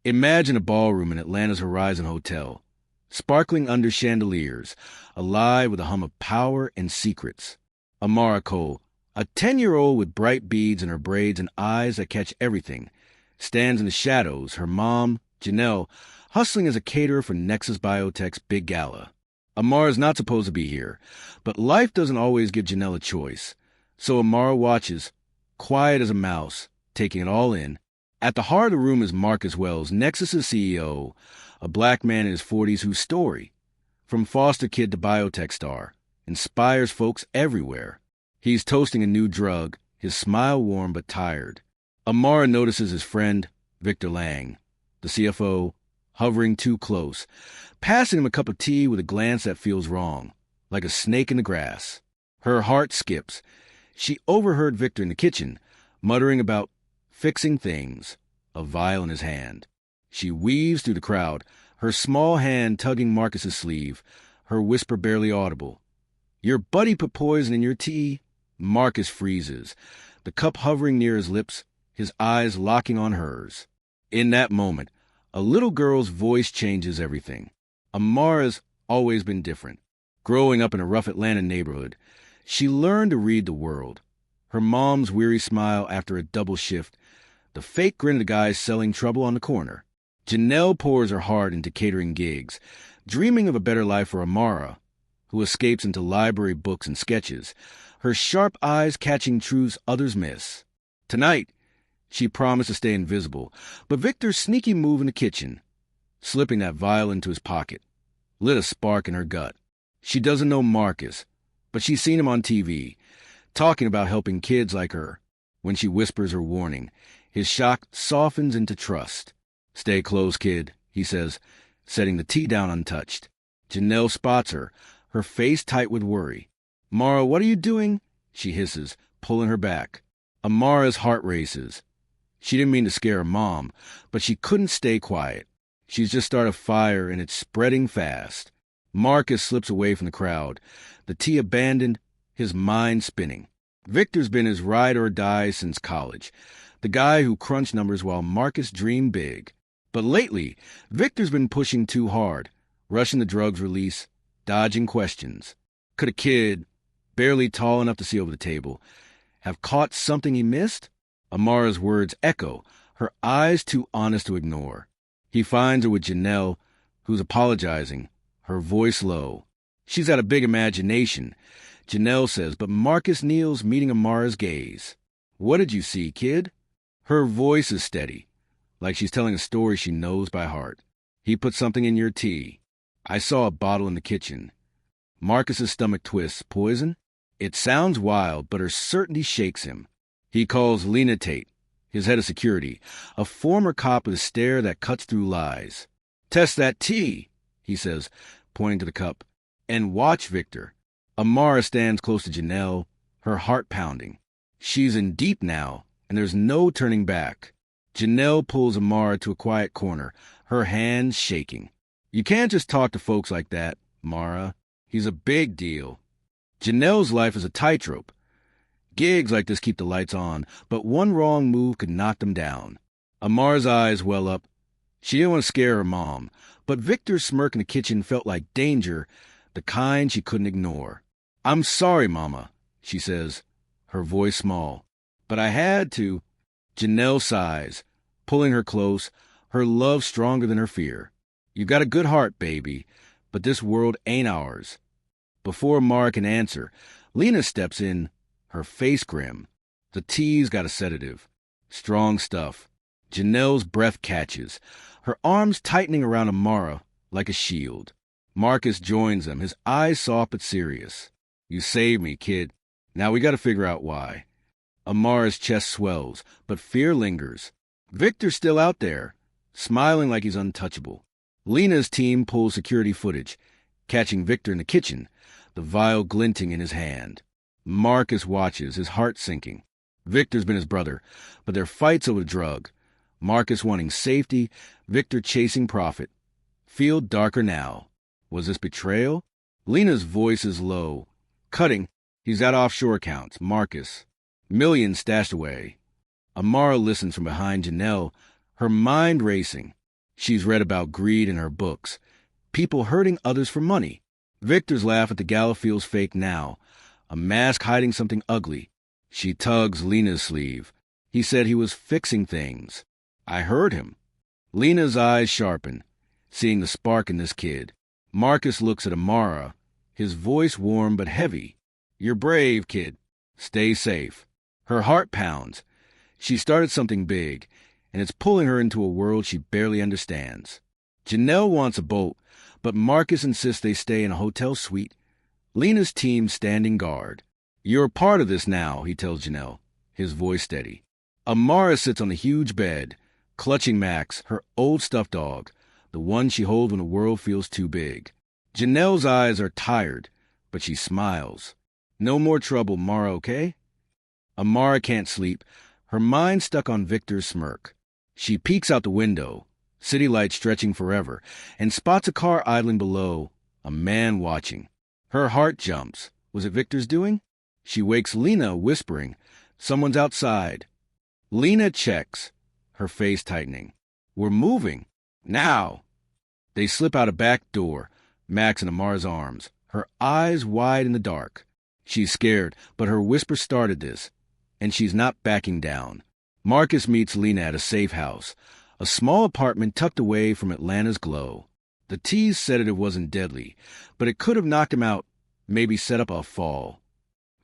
Imagine a ballroom in Atlanta's Horizon Hotel, sparkling under chandeliers, alive with a hum of power and secrets. Amara Cole, a 10-year-old with bright beads in her braids and eyes that catch everything, stands in the shadows, her mom, Janelle, hustling as a caterer for Nexus Biotech's big gala. Amara's not supposed to be here, but life doesn't always give Janelle a choice. So Amara watches, quiet as a mouse, taking it all in. At the heart of the room is Marcus Wells, Nexus's CEO, a black man in his 40s whose story, from foster kid to biotech star, inspires folks everywhere. He's toasting a new drug, his smile warm but tired. Amara notices his friend, Victor Lang, the CFO, hovering too close, passing him a cup of tea with a glance that feels wrong, like a snake in the grass. Her heart skips. She overheard Victor in the kitchen, muttering about fixing things, a vial in his hand. She weaves through the crowd, her small hand tugging Marcus's sleeve, her whisper barely audible. "Your buddy put poison in your tea?" Marcus freezes, the cup hovering near his lips, his eyes locking on hers. In that moment, a little girl's voice changes everything. Amara's always been different. Growing up in a rough Atlanta neighborhood, she learned to read the world. Her mom's weary smile after a double shift, the fake grin of the guy selling trouble on the corner. Janelle pours her heart into catering gigs, dreaming of a better life for Amara, who escapes into library books and sketches, her sharp eyes catching truths others miss. Tonight, she promised to stay invisible, but Victor's sneaky move in the kitchen, slipping that vial into his pocket, lit a spark in her gut. She doesn't know Marcus, but she's seen him on TV, talking about helping kids like her. When she whispers her warning, his shock softens into trust. "Stay close, kid," he says, setting the tea down untouched. Janelle spots her, her face tight with worry. "Mara, what are you doing?" she hisses, pulling her back. Amara's heart races. She didn't mean to scare her mom, but she couldn't stay quiet. She's just started a fire, and it's spreading fast. Marcus slips away from the crowd, the tea abandoned, his mind spinning. Victor's been his ride or die since college, the guy who crunched numbers while Marcus dreamed big. But lately, Victor's been pushing too hard, rushing the drugs release, dodging questions. Could a kid, barely tall enough to see over the table, have caught something he missed? Amara's words echo, her eyes too honest to ignore. He finds her with Janelle, who's apologizing, her voice low. She's got a big imagination, Janelle says, but Marcus kneels, meeting Amara's gaze. "What did you see, kid?" Her voice is steady, like she's telling a story she knows by heart. "He put something in your tea. I saw a bottle in the kitchen." Marcus's stomach twists. "Poison?" It sounds wild, but her certainty shakes him. He calls Lena Tate, his head of security, a former cop with a stare that cuts through lies. "Test that tea," he says, pointing to the cup. "And watch Victor." Amara stands close to Janelle, her heart pounding. She's in deep now, and there's no turning back. Janelle pulls Amara to a quiet corner, her hands shaking. "You can't just talk to folks like that, Mara. He's a big deal." Janelle's life is a tightrope. Gigs like this keep the lights on, but one wrong move could knock them down. Amara's eyes well up. She didn't want to scare her mom, but Victor's smirk in the kitchen felt like danger, the kind she couldn't ignore. "I'm sorry, Mama," she says, her voice small. "But I had to." Janelle sighs, pulling her close, her love stronger than her fear. "You got a good heart, baby, but this world ain't ours." Before Amara can answer, Lena steps in, her face grim. The tea's got a sedative. Strong stuff. Janelle's breath catches, her arms tightening around Amara like a shield. Marcus joins them, his eyes soft but serious. "You saved me, kid. Now we got to figure out why." Amara's chest swells, but fear lingers. Victor's still out there, smiling like he's untouchable. Lena's team pulls security footage, catching Victor in the kitchen, the vial glinting in his hand. Marcus watches, his heart sinking. Victor's been his brother, but their fight's over the drug. Marcus wanting safety, Victor chasing profit. Field darker now. Was this betrayal? Lena's voice is low. Cutting. He's got offshore accounts. Marcus. Millions stashed away. Amara listens from behind Janelle, her mind racing. She's read about greed in her books, people hurting others for money. Victor's laugh at the gala feels fake now, a mask hiding something ugly. She tugs Lena's sleeve. He said he was fixing things. I heard him. Lena's eyes sharpen, seeing the spark in this kid. Marcus looks at Amara, his voice warm but heavy. You're brave, kid. Stay safe. Her heart pounds. She started something big, and it's pulling her into a world she barely understands. Janelle wants a boat, but Marcus insists they stay in a hotel suite. Lena's team standing guard. You're a part of this now, he tells Janelle, his voice steady. Amara sits on the huge bed, clutching Max, her old stuffed dog, the one she holds when the world feels too big. Janelle's eyes are tired, but she smiles. No more trouble, Mara, okay? Amara can't sleep, her mind stuck on Victor's smirk. She peeks out the window, city lights stretching forever, and spots a car idling below, a man watching. Her heart jumps. Was it Victor's doing? She wakes Lena, whispering, someone's outside. Lena checks, her face tightening. We're moving. Now. They slip out a back door, Max in Amara's arms, her eyes wide in the dark. She's scared, but her whisper started this, and she's not backing down. Marcus meets Lena at a safe house, a small apartment tucked away from Atlanta's glow. The tease said it wasn't deadly, but it could have knocked him out, maybe set up a fall.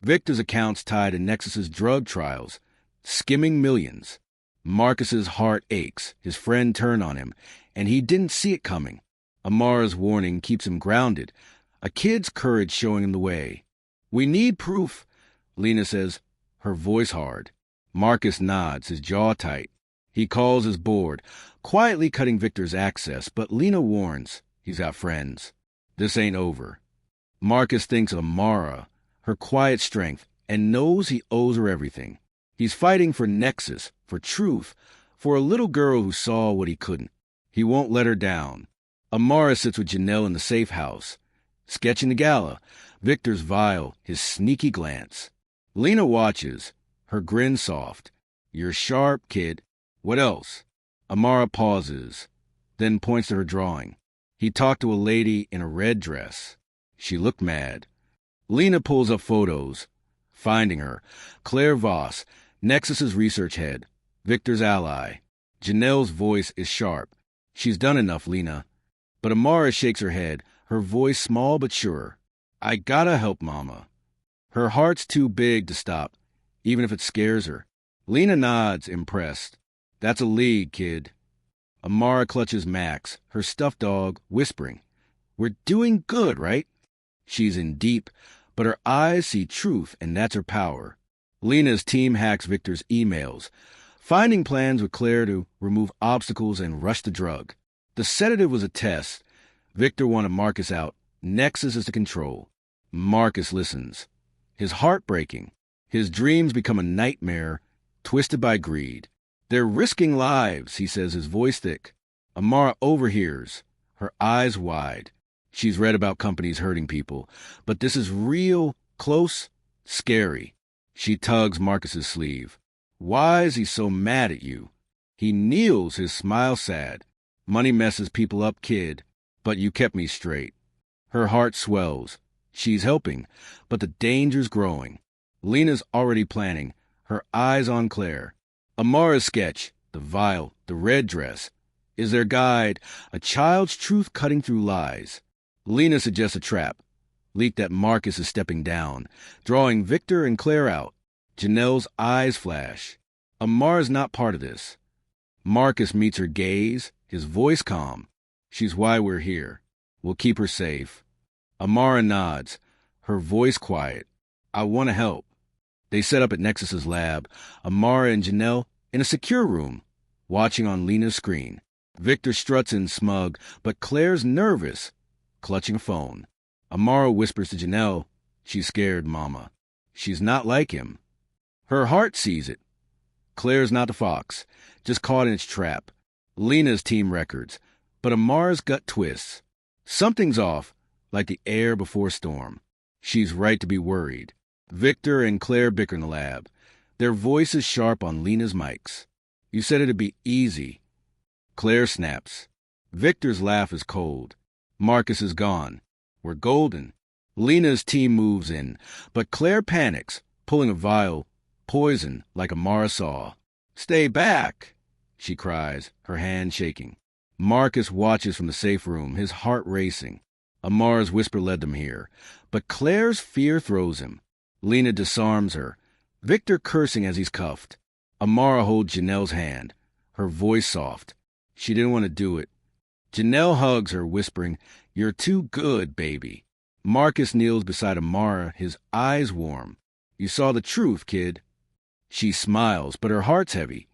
Victor's account's tied to Nexus's drug trials, skimming millions. Marcus's heart aches, his friend turned on him, and he didn't see it coming. Amara's warning keeps him grounded, a kid's courage showing him the way. We need proof, Lena says, her voice hard. Marcus nods, his jaw tight. He calls his board, quietly cutting Victor's access, but Lena warns, he's got friends. This ain't over. Marcus thinks of Amara, her quiet strength, and knows he owes her everything. He's fighting for Nexus, for truth, for a little girl who saw what he couldn't. He won't let her down. Amara sits with Janelle in the safe house, sketching the gala, Victor's vile, his sneaky glance. Lena watches, her grin soft. You're sharp, kid. What else? Amara pauses, then points to her drawing. He talked to a lady in a red dress. She looked mad. Lena pulls up photos, finding her. Claire Voss, Nexus's research head, Victor's ally. Janelle's voice is sharp. She's done enough, Lena. But Amara shakes her head, her voice small but sure. I gotta help Mama. Her heart's too big to stop, even if it scares her. Lena nods, impressed. That's a lead, kid. Amara clutches Max, her stuffed dog, whispering. We're doing good, right? She's in deep, but her eyes see truth, and that's her power. Lena's team hacks Victor's emails, finding plans with Claire to remove obstacles and rush the drug. The sedative was a test. Victor wanted Marcus out. Nexus is the control. Marcus listens. His heart breaking. His dreams become a nightmare, twisted by greed. They're risking lives, he says, his voice thick. Amara overhears, her eyes wide. She's read about companies hurting people, but this is real, close, scary. She tugs Marcus's sleeve. Why is he so mad at you? He kneels, his smile sad. Money messes people up, kid, but you kept me straight. Her heart swells. She's helping, but the danger's growing. Lena's already planning, her eyes on Claire. Amara's sketch, the vial, the red dress, is their guide, a child's truth cutting through lies. Lena suggests a trap, leaked that Marcus is stepping down, drawing Victor and Claire out. Janelle's eyes flash. Amara's not part of this. Marcus meets her gaze, his voice calm. She's why we're here. We'll keep her safe. Amara nods, her voice quiet. I want to help. They set up at Nexus's lab, Amara and Janelle in a secure room, watching on Lena's screen. Victor struts in smug, but Claire's nervous, clutching a phone. Amara whispers to Janelle, she's scared, Mama. She's not like him. Her heart sees it. Claire's not the fox, just caught in its trap. Lena's team records, but Amara's gut twists. Something's off, like the air before a storm. She's right to be worried. Victor and Claire bicker in the lab, their voices sharp on Lena's mics. You said it'd be easy. Claire snaps. Victor's laugh is cold. Marcus is gone. We're golden. Lena's team moves in, but Claire panics, pulling a vial, poison like Amara saw. "Stay back!" she cries, her hand shaking. Marcus watches from the safe room, his heart racing. Amara's whisper led them here, but Claire's fear throws him. Lena disarms her, Victor cursing as he's cuffed. Amara holds Janelle's hand, her voice soft. She didn't want to do it. Janelle hugs her, whispering, "You're too good, baby." Marcus kneels beside Amara, his eyes warm. "You saw the truth, kid." She smiles, but her heart's heavy.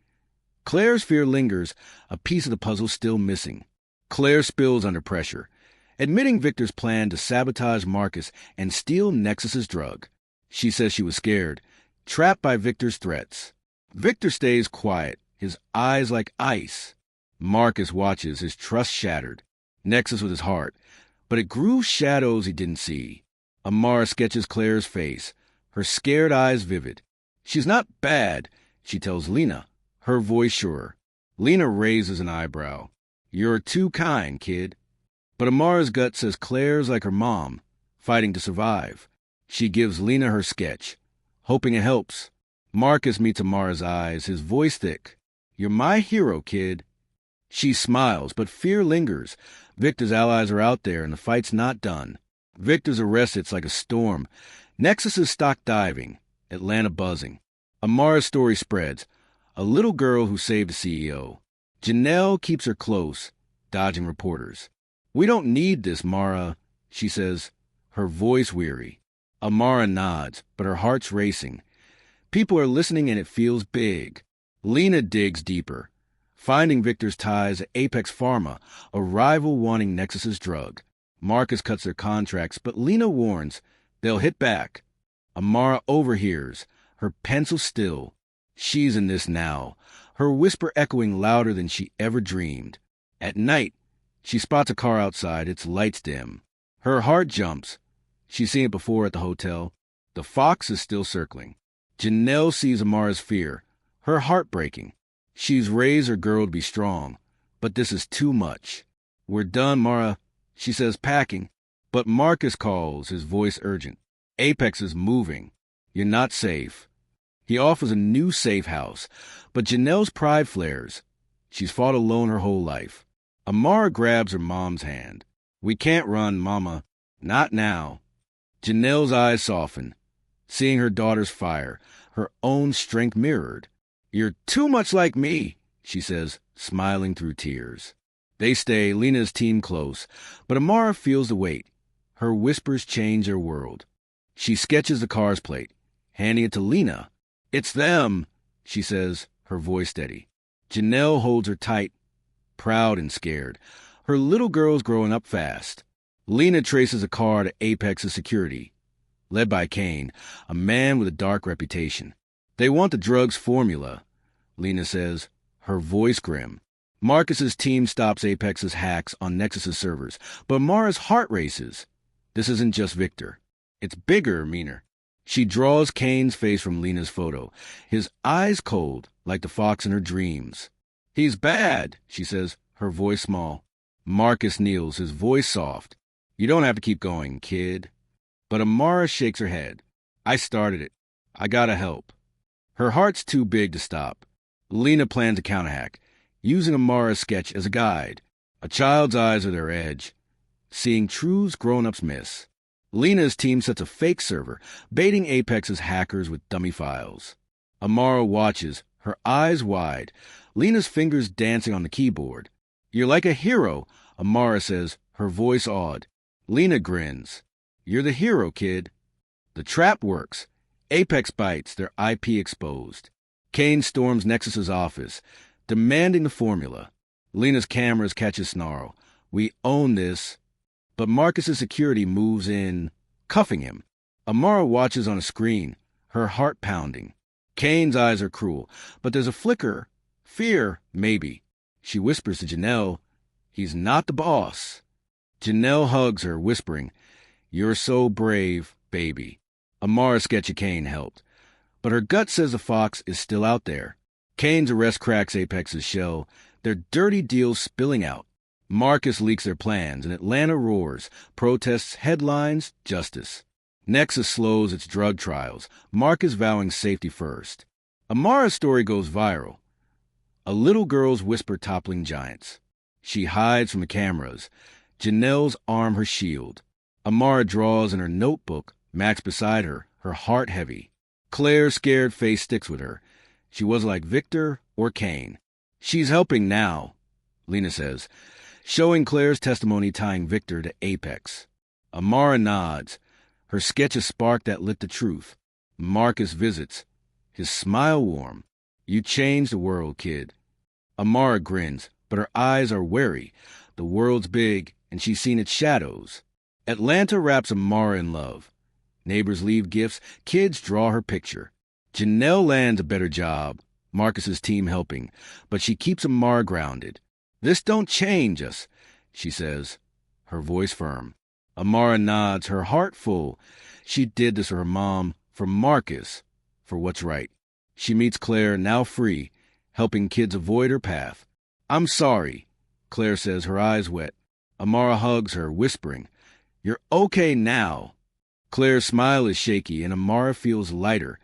Claire's fear lingers, a piece of the puzzle still missing. Claire spills under pressure, admitting Victor's plan to sabotage Marcus and steal Nexus's drug. She says she was scared, trapped by Victor's threats. Victor stays quiet, his eyes like ice. Marcus watches, his trust shattered. Nexus with his heart, but it grew shadows he didn't see. Amara sketches Claire's face, her scared eyes vivid. "She's not bad," she tells Lena, her voice sure. Lena raises an eyebrow. "You're too kind, kid." But Amara's gut says Claire's like her mom, fighting to survive. She gives Lena her sketch, hoping it helps. Marcus meets Amara's eyes, his voice thick. "You're my hero, kid." She smiles, but fear lingers. Victor's allies are out there, and the fight's not done. Victor's arrest hits like a storm. Nexus is stock diving, Atlanta buzzing. Amara's story spreads. A little girl who saved the CEO. Janelle keeps her close, dodging reporters. "We don't need this, Mara," she says, her voice weary. Amara nods, but her heart's racing. People are listening and it feels big. Lena digs deeper, finding Victor's ties at Apex Pharma, a rival wanting Nexus's drug. Marcus cuts their contracts, but Lena warns they'll hit back. Amara overhears, her pencil still. She's in this now, her whisper echoing louder than she ever dreamed. At night, she spots a car outside, its lights dim. Her heart jumps. She's seen it before at the hotel. The Fox is still circling. Janelle sees Amara's fear, her heart breaking. She's raised her girl to be strong, but this is too much. "We're done, Mara," she says, packing. But Marcus calls, his voice urgent. "Apex is moving. You're not safe." He offers a new safe house, but Janelle's pride flares. She's fought alone her whole life. Amara grabs her mom's hand. "We can't run, Mama. Not now." Janelle's eyes soften, seeing her daughter's fire, her own strength mirrored. "You're too much like me," she says, smiling through tears. They stay, Lena's team close, but Amara feels the weight. Her whispers change their world. She sketches the car's plate, handing it to Lena. "It's them," she says, her voice steady. Janelle holds her tight, proud and scared. Her little girl's growing up fast. Lena traces a car to Apex's security, led by Kane, a man with a dark reputation. "They want the drug's formula," Lena says, her voice grim. Marcus's team stops Apex's hacks on Nexus's servers, but Mara's heart races. This isn't just Victor. It's bigger, meaner. She draws Kane's face from Lena's photo, his eyes cold, like the fox in her dreams. "He's bad," she says, her voice small. Marcus kneels, his voice soft. "You don't have to keep going, kid." But Amara shakes her head. "I started it. I gotta help." Her heart's too big to stop. Lena plans a counterhack, using Amara's sketch as a guide. A child's eyes are their edge, seeing truths grown-ups miss. Lena's team sets a fake server, baiting Apex's hackers with dummy files. Amara watches, her eyes wide, Lena's fingers dancing on the keyboard. "You're like a hero," Amara says, her voice awed. Lena grins. "You're the hero, kid." The trap works. Apex bites, their IP exposed. Kane storms Nexus's office, demanding the formula. Lena's cameras catch a snarl. "We own this." But Marcus's security moves in, cuffing him. Amara watches on a screen, her heart pounding. Kane's eyes are cruel, but there's a flicker. Fear, maybe. She whispers to Janelle, "He's not the boss." Janelle hugs her, whispering, "You're so brave, baby." Amara's sketch of Kane helped, but her gut says the fox is still out there. Kane's arrest cracks Apex's shell, their dirty deals spilling out. Marcus leaks their plans, and Atlanta roars. Protests, headlines, justice. Nexus slows its drug trials, Marcus vowing safety first. Amara's story goes viral. A little girl's whisper toppling giants. She hides from the cameras. Janelle's arm her shield. Amara draws in her notebook, Max beside her, her heart heavy. Claire's scared face sticks with her. She was like Victor or Cain. She's helping now, Lena says, showing Claire's testimony tying Victor to Apex. Amara nods. Her sketch a spark that lit the truth. Marcus visits. His smile warm. You changed the world, kid. Amara grins, but her eyes are wary. The world's big, and she's seen its shadows. Atlanta wraps Amara in love. Neighbors leave gifts. Kids draw her picture. Janelle lands a better job. Marcus's team helping, but she keeps Amara grounded. This don't change us, she says, her voice firm. Amara nods, her heart full. She did this for her mom, for Marcus, for what's right. She meets Claire, now free, helping kids avoid her path. I'm sorry, Claire says, her eyes wet. Amara hugs her, whispering, You're okay now. Claire's smile is shaky, and Amara feels lighter.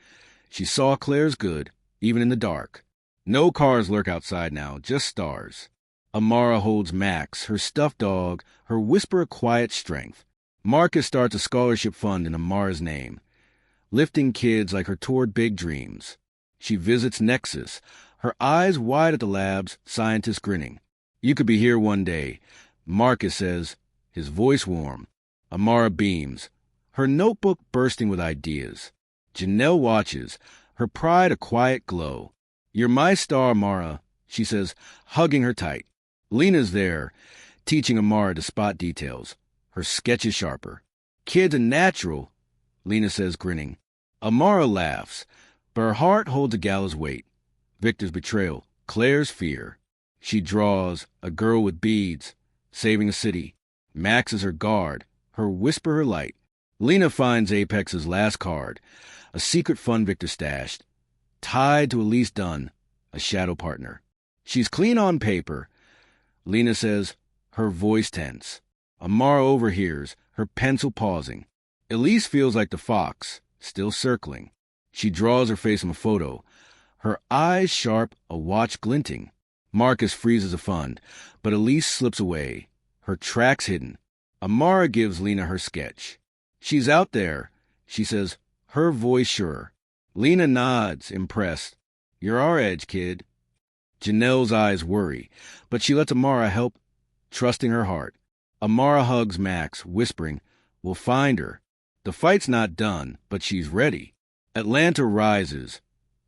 She saw Claire's good, even in the dark. No cars lurk outside now, just stars. Amara holds Max, her stuffed dog, her whisper of quiet strength. Marcus starts a scholarship fund in Amara's name, lifting kids like her toward big dreams. She visits Nexus, her eyes wide at the labs, scientists grinning. You could be here one day, Marcus says, his voice warm. Amara beams, her notebook bursting with ideas. Janelle watches, her pride a quiet glow. You're my star, Amara, she says, hugging her tight. Lena's there, teaching Amara to spot details. Her sketch is sharper. Kids are natural, Lena says, grinning. Amara laughs, but her heart holds a gallows weight. Victor's betrayal, Claire's fear. She draws, a girl with beads, saving a city. Max is her guard, her whisper her light. Lena finds Apex's last card, a secret fund Victor stashed, tied to Elise Dunn, a shadow partner. She's clean on paper, Lena says, her voice tense. Amara overhears, her pencil pausing. Elise feels like the fox, still circling. She draws her face on a photo, her eyes sharp, a watch glinting. Marcus freezes a fund, but Elise slips away, her tracks hidden. Amara gives Lena her sketch. She's out there, she says, her voice sure. Lena nods, impressed. You're our edge, kid. Janelle's eyes worry, but she lets Amara help, trusting her heart. Amara hugs Max, whispering, We'll find her. The fight's not done, but she's ready. Atlanta rises,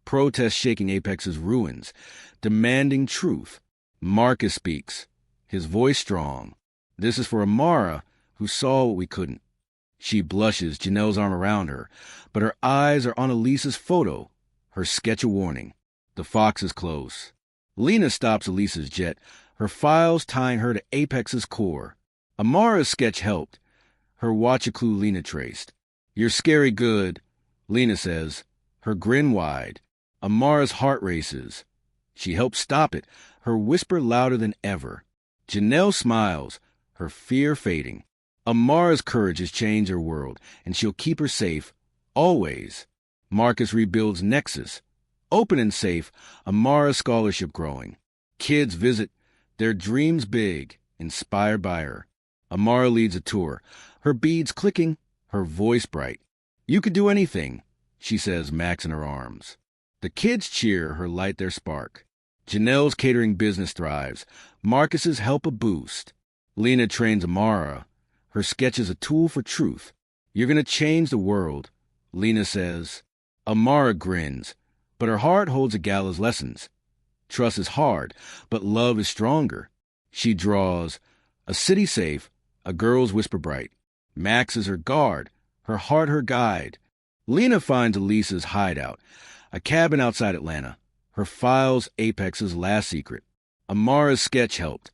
protests shaking Apex's ruins, demanding truth. Marcus speaks, his voice strong. This is for Amara, who saw what we couldn't. She blushes, Janelle's arm around her, but her eyes are on Elise's photo, her sketch a warning. The fox is close. Lena stops Elise's jet, her files tying her to Apex's core. Amara's sketch helped. Her watch a clue Lena traced. You're scary good, Lena says, her grin wide. Amara's heart races. She helps stop it, her whisper louder than ever. Janelle smiles, her fear fading. Amara's courage has changed her world, and she'll keep her safe, always. Marcus rebuilds Nexus. Open and safe, Amara's scholarship growing. Kids visit, their dreams big, inspired by her. Amara leads a tour, her beads clicking, her voice bright. You could do anything, she says, Max in her arms. The kids cheer, her light their spark. Janelle's catering business thrives. Marcus's help a boost. Lena trains Amara. Her sketch is a tool for truth. You're going to change the world, Lena says. Amara grins, but her heart holds a gallows lessons. Trust is hard, but love is stronger. She draws, a city safe, a girl's whisper bright. Max is her guard, her heart her guide. Lena finds Elise's hideout, a cabin outside Atlanta. Her files Apex's last secret. Amara's sketch helped.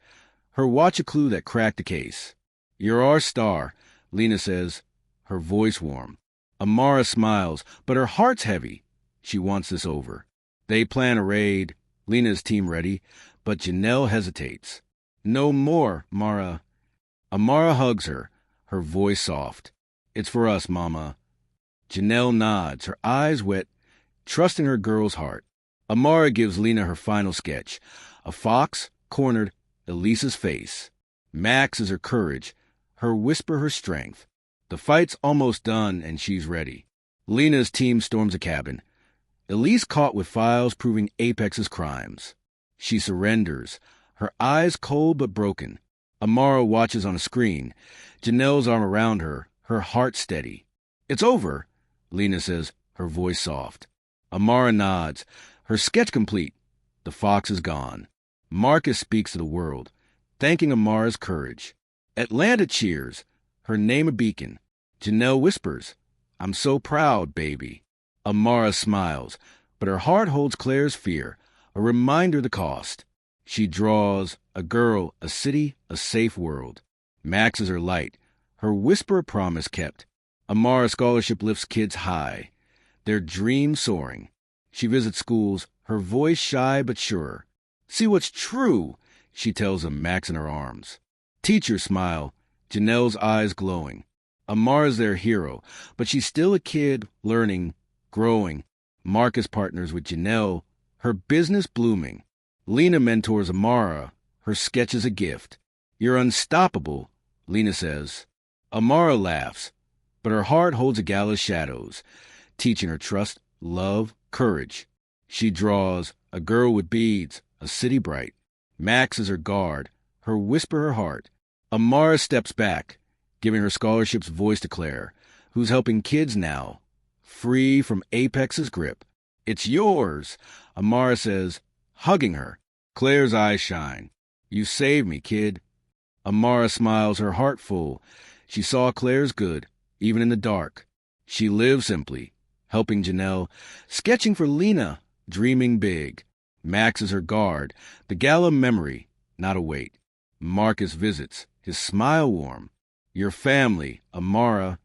Her watch a clue that cracked the case. You're our star, Lena says, her voice warm. Amara smiles, but her heart's heavy. She wants this over. They plan a raid, Lena's team ready, but Janelle hesitates. No more, Mara. Amara hugs her, her voice soft. It's for us, Mama. Janelle nods, her eyes wet, trusting her girl's heart. Amara gives Lena her final sketch. A fox cornered Elisa's face. Max is her courage, her whisper her strength. The fight's almost done, and she's ready. Lena's team storms a cabin. Elise caught with files proving Apex's crimes. She surrenders, her eyes cold but broken. Amara watches on a screen, Janelle's arm around her, her heart steady. It's over, Lena says, her voice soft. Amara nods, her sketch complete. The fox is gone. Marcus speaks to the world, thanking Amara's courage. Atlanta cheers, her name a beacon. Janelle whispers, I'm so proud, baby. Amara smiles, but her heart holds Claire's fear, a reminder of the cost. She draws a girl, a city, a safe world. Max is her light, her whisper a promise kept. Amara's scholarship lifts kids high, their dreams soaring. She visits schools, her voice shy but sure. See what's true, she tells them, Max in her arms. Teachers smile, Janelle's eyes glowing. Amara's their hero, but she's still a kid, learning, growing. Marcus partners with Janelle, her business blooming. Lena mentors Amara, her sketch is a gift. You're unstoppable, Lena says. Amara laughs, but her heart holds a gala's shadows, teaching her trust, love, courage. She draws a girl with beads, a city bright. Max is her guard, her whisper her heart. Amara steps back, giving her scholarship's voice to Claire, who's helping kids now, free from Apex's grip. It's yours, Amara says, hugging her. Claire's eyes shine. You saved me, kid. Amara smiles, her heart full. She saw Claire's good, even in the dark. She lives simply, helping Janelle, sketching for Lena, dreaming big. Max is her guard, the gala memory, not a weight. Marcus visits, his smile warm. Your family, Amara.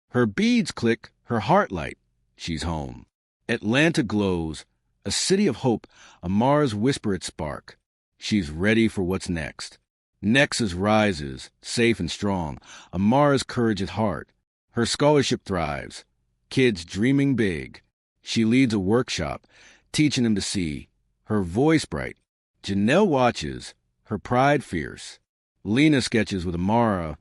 Her beads click, her heart light. She's home. Atlanta glows, a city of hope, Amara's whisper its spark. She's ready for what's next. Nexus rises, safe and strong, Amara's courage at heart. Her scholarship thrives, kids dreaming big. She leads a workshop, teaching them to see, her voice bright. Janelle watches, her pride fierce. Lena sketches with Amara,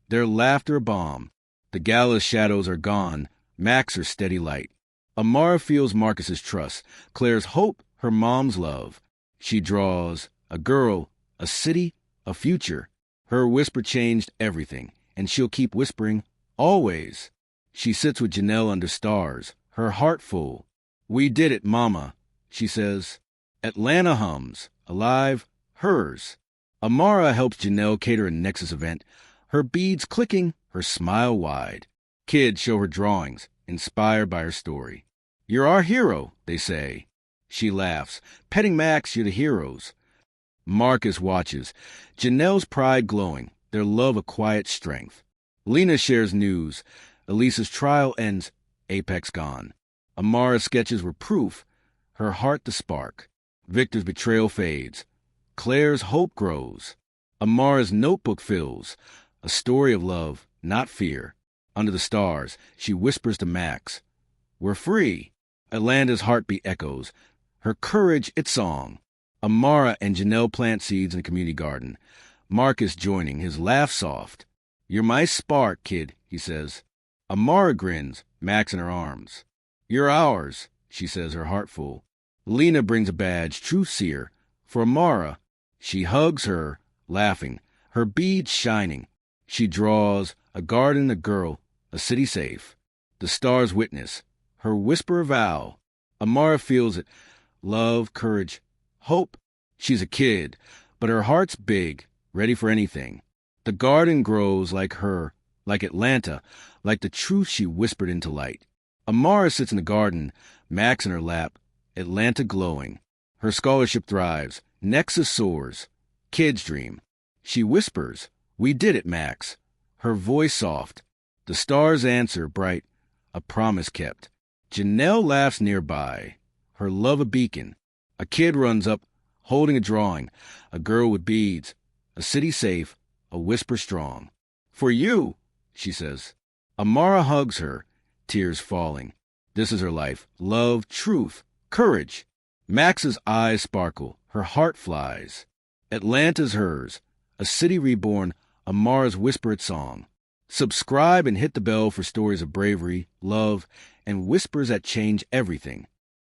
their laughter a bomb. The gala's shadows are gone, Max her steady light. Amara feels Marcus's trust, Claire's hope, her mom's love. She draws a girl, a city, a future. Her whisper changed everything, and she'll keep whispering, always. She sits with Janelle under stars, her heart full. We did it, Mama, she says. Atlanta hums, alive, hers. Amara helps Janelle cater a Nexus event, her beads clicking, her smile wide. Kids show her drawings, inspired by her story. You're our hero, they say. She laughs, petting Max, you're the heroes. Marcus watches, Janelle's pride glowing, their love a quiet strength. Lena shares news. Elisa's trial ends, Apex gone. Amara's sketches were proof, her heart the spark. Victor's betrayal fades. Claire's hope grows. Amara's notebook fills, a story of love, not fear. Under the stars, she whispers to Max, we're free. Atlanta's heartbeat echoes, her courage its song. Amara and Janelle plant seeds in the community garden. Marcus joining, his laugh soft. You're my spark, kid, he says. Amara grins, Max in her arms. You're ours, she says, her heart full. Lena brings a badge, true seer, for Amara. She hugs her, laughing, her beads shining. She draws a garden, a girl, a city safe. The stars witness, her whisper a vow. Amara feels it, love, courage, hope. She's a kid, but her heart's big, ready for anything. The garden grows like her, like Atlanta, like the truth she whispered into light. Amara sits in the garden, Max in her lap, Atlanta glowing. Her scholarship thrives, Nexus soars. Kids dream. She whispers, we did it, Max. Her voice soft. The stars answer, bright, a promise kept. Janelle laughs nearby, her love a beacon. A kid runs up, holding a drawing, a girl with beads, A city safe, a whisper strong. For you, she says. Amara hugs her, tears falling. This is her life. Love, truth, courage. Max's eyes sparkle. Her heart flies. Atlanta's hers. A city reborn, Amara's whispered song. Subscribe and hit the bell for stories of bravery, love, and whispers that change everything.